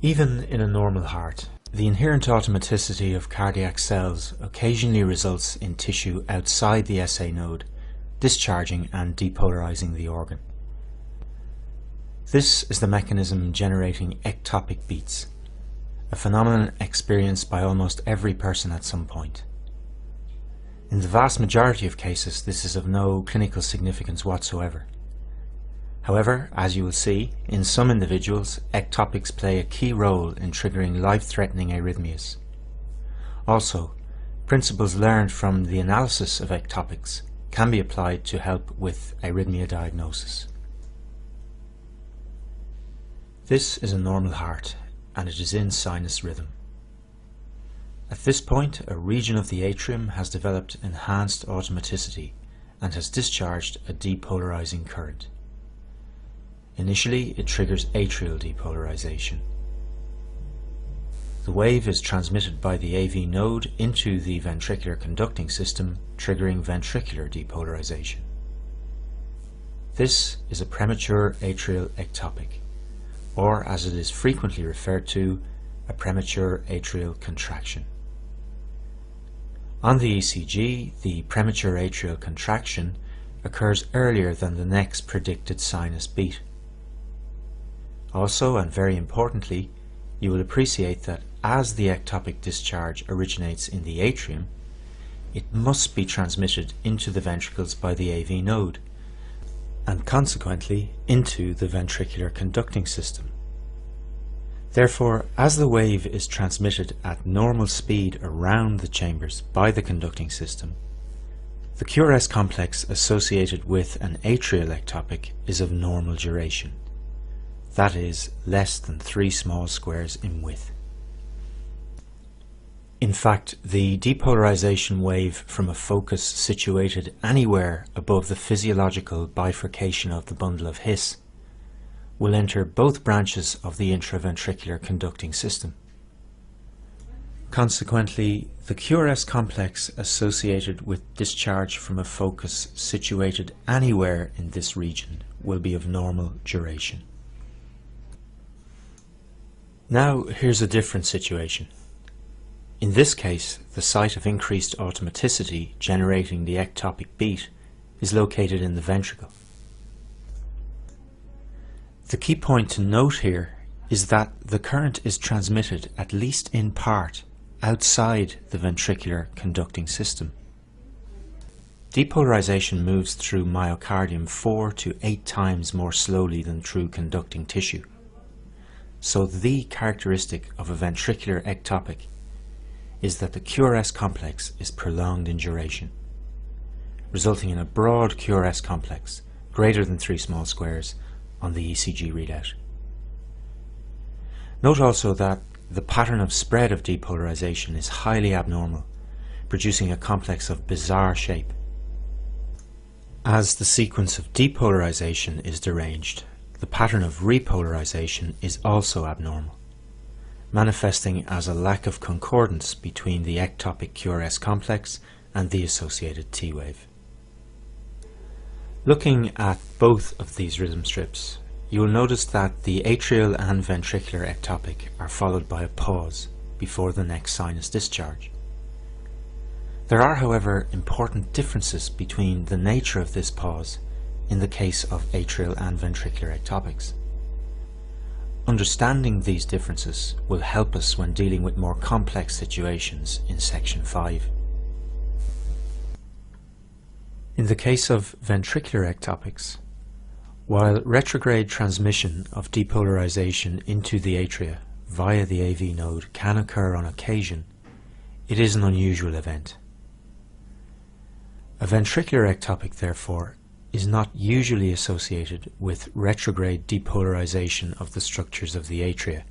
Even in a normal heart, the inherent automaticity of cardiac cells occasionally results in tissue outside the SA node discharging and depolarizing the organ. This is the mechanism generating ectopic beats, a phenomenon experienced by almost every person at some point. In the vast majority of cases, this is of no clinical significance whatsoever. However, as you will see, in some individuals, ectopics play a key role in triggering life-threatening arrhythmias. Also, principles learned from the analysis of ectopics can be applied to help with arrhythmia diagnosis. This is a normal heart, and it is in sinus rhythm. At this point, a region of the atrium has developed enhanced automaticity and has discharged a depolarizing current. Initially, it triggers atrial depolarization. The wave is transmitted by the AV node into the ventricular conducting system, triggering ventricular depolarization. This is a premature atrial ectopic, or as it is frequently referred to, a premature atrial contraction. On the ECG, the premature atrial contraction occurs earlier than the next predicted sinus beat. Also, and very importantly, you will appreciate that as the ectopic discharge originates in the atrium, it must be transmitted into the ventricles by the AV node, and consequently into the ventricular conducting system. Therefore, as the wave is transmitted at normal speed around the chambers by the conducting system, the QRS complex associated with an atrial ectopic is of normal duration. That is, less than 3 small squares in width. In fact, the depolarization wave from a focus situated anywhere above the physiological bifurcation of the bundle of His will enter both branches of the intraventricular conducting system. Consequently, the QRS complex associated with discharge from a focus situated anywhere in this region will be of normal duration. Now here's a different situation. In this case, the site of increased automaticity generating the ectopic beat is located in the ventricle. The key point to note here is that the current is transmitted, at least in part, outside the ventricular conducting system. Depolarization moves through myocardium 4 to 8 times more slowly than through conducting tissue. So the characteristic of a ventricular ectopic is that the QRS complex is prolonged in duration, resulting in a broad QRS complex greater than 3 small squares on the ECG readout. Note also that the pattern of spread of depolarization is highly abnormal, producing a complex of bizarre shape. As the sequence of depolarization is deranged, the pattern of repolarization is also abnormal, manifesting as a lack of concordance between the ectopic QRS complex and the associated T wave. Looking at both of these rhythm strips, you will notice that the atrial and ventricular ectopic are followed by a pause before the next sinus discharge. There are, however, important differences between the nature of this pause in the case of atrial and ventricular ectopics. Understanding these differences will help us when dealing with more complex situations in Section 5. In the case of ventricular ectopics, while retrograde transmission of depolarization into the atria via the AV node can occur on occasion, it is an unusual event. A ventricular ectopic, therefore, is not usually associated with retrograde depolarization of the structures of the atria,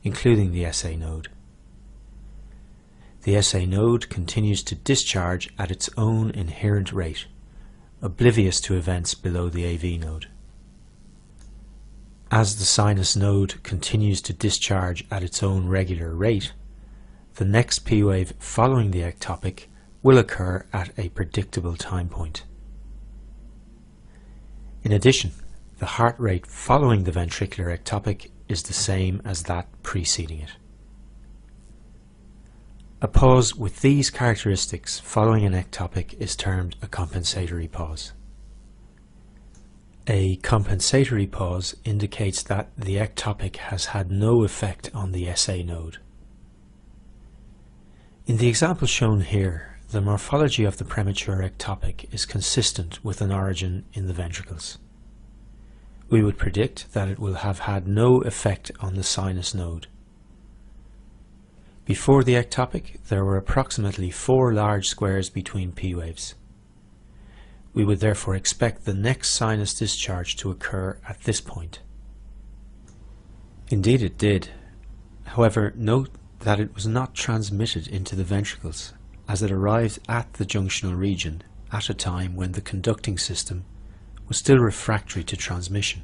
including the SA node. The SA node continues to discharge at its own inherent rate, oblivious to events below the AV node. As the sinus node continues to discharge at its own regular rate, the next P wave following the ectopic will occur at a predictable time point. In addition, the heart rate following the ventricular ectopic is the same as that preceding it. A pause with these characteristics following an ectopic is termed a compensatory pause. A compensatory pause indicates that the ectopic has had no effect on the SA node. In the example shown here, the morphology of the premature ectopic is consistent with an origin in the ventricles. We would predict that it will have had no effect on the sinus node. Before the ectopic, there were approximately 4 large squares between P waves. We would therefore expect the next sinus discharge to occur at this point. Indeed it did. However, note that it was not transmitted into the ventricles, as it arrived at the junctional region at a time when the conducting system was still refractory to transmission.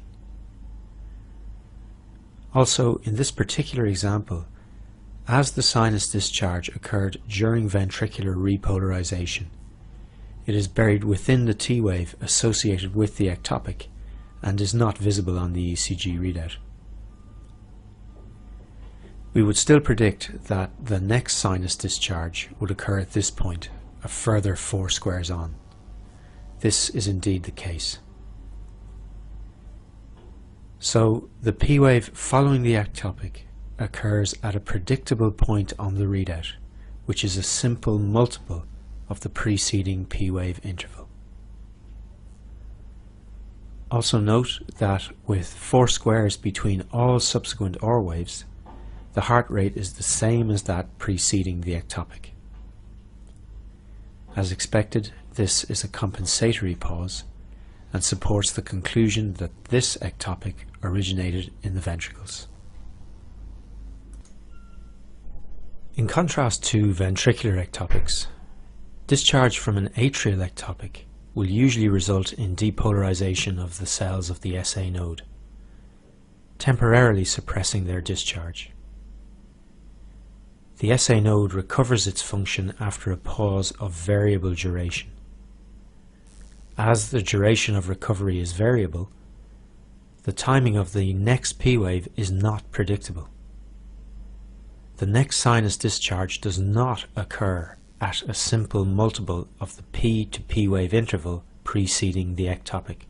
Also, in this particular example, as the sinus discharge occurred during ventricular repolarization, it is buried within the T wave associated with the ectopic and is not visible on the ECG readout. We would still predict that the next sinus discharge would occur at this point, a further 4 squares on. This is indeed the case. So the P wave following the ectopic occurs at a predictable point on the readout, which is a simple multiple of the preceding P wave interval. Also note that with 4 squares between all subsequent OR waves, the heart rate is the same as that preceding the ectopic. As expected, this is a compensatory pause and supports the conclusion that this ectopic originated in the ventricles. In contrast to ventricular ectopics, discharge from an atrial ectopic will usually result in depolarization of the cells of the SA node, temporarily suppressing their discharge. The SA node recovers its function after a pause of variable duration. As the duration of recovery is variable, the timing of the next P wave is not predictable. The next sinus discharge does not occur at a simple multiple of the P to P wave interval preceding the ectopic.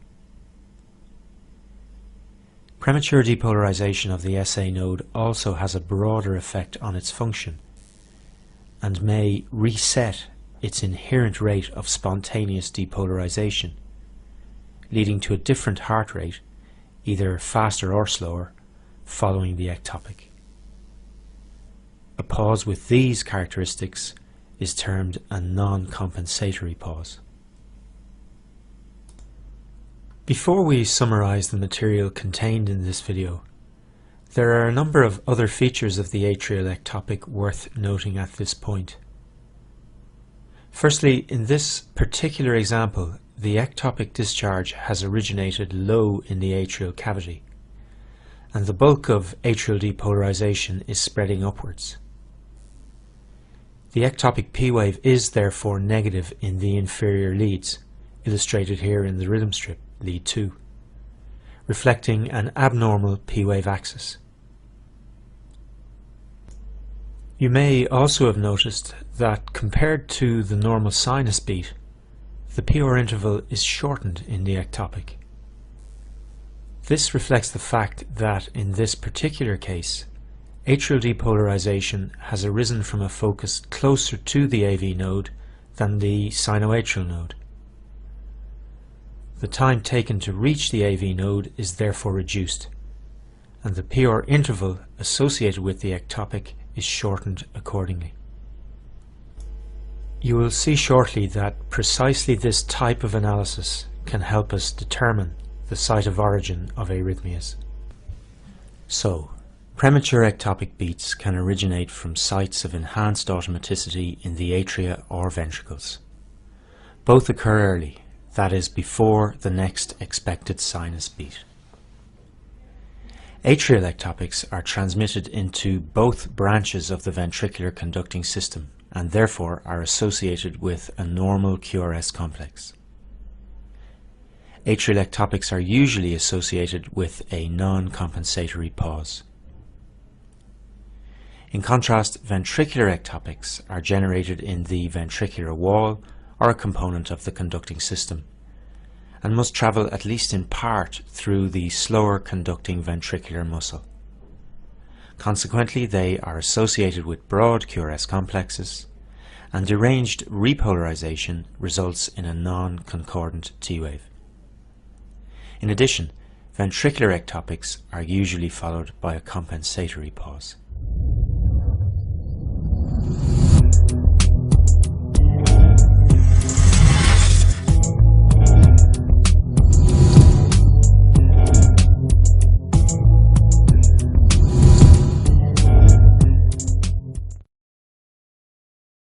Premature depolarization of the SA node also has a broader effect on its function and may reset its inherent rate of spontaneous depolarization, leading to a different heart rate, either faster or slower, following the ectopic. A pause with these characteristics is termed a non-compensatory pause. Before we summarize the material contained in this video, there are a number of other features of the atrial ectopic worth noting at this point. Firstly, in this particular example, the ectopic discharge has originated low in the atrial cavity, and the bulk of atrial depolarization is spreading upwards. The ectopic P wave is therefore negative in the inferior leads, illustrated here in the rhythm strip, lead 2, reflecting an abnormal P wave axis. You may also have noticed that compared to the normal sinus beat, the PR interval is shortened in the ectopic. This reflects the fact that in this particular case, atrial depolarization has arisen from a focus closer to the AV node than the sinoatrial node. The time taken to reach the AV node is therefore reduced, and the PR interval associated with the ectopic is shortened accordingly. You will see shortly that precisely this type of analysis can help us determine the site of origin of arrhythmias. So, premature ectopic beats can originate from sites of enhanced automaticity in the atria or ventricles. Both occur early, that is, before the next expected sinus beat. Atrial ectopics are transmitted into both branches of the ventricular conducting system and therefore are associated with a normal QRS complex. Atrial ectopics are usually associated with a non-compensatory pause. In contrast, ventricular ectopics are generated in the ventricular wall or a component of the conducting system, and must travel at least in part through the slower conducting ventricular muscle. Consequently, they are associated with broad QRS complexes, and deranged repolarization results in a non-concordant T-wave. In addition, ventricular ectopics are usually followed by a compensatory pause.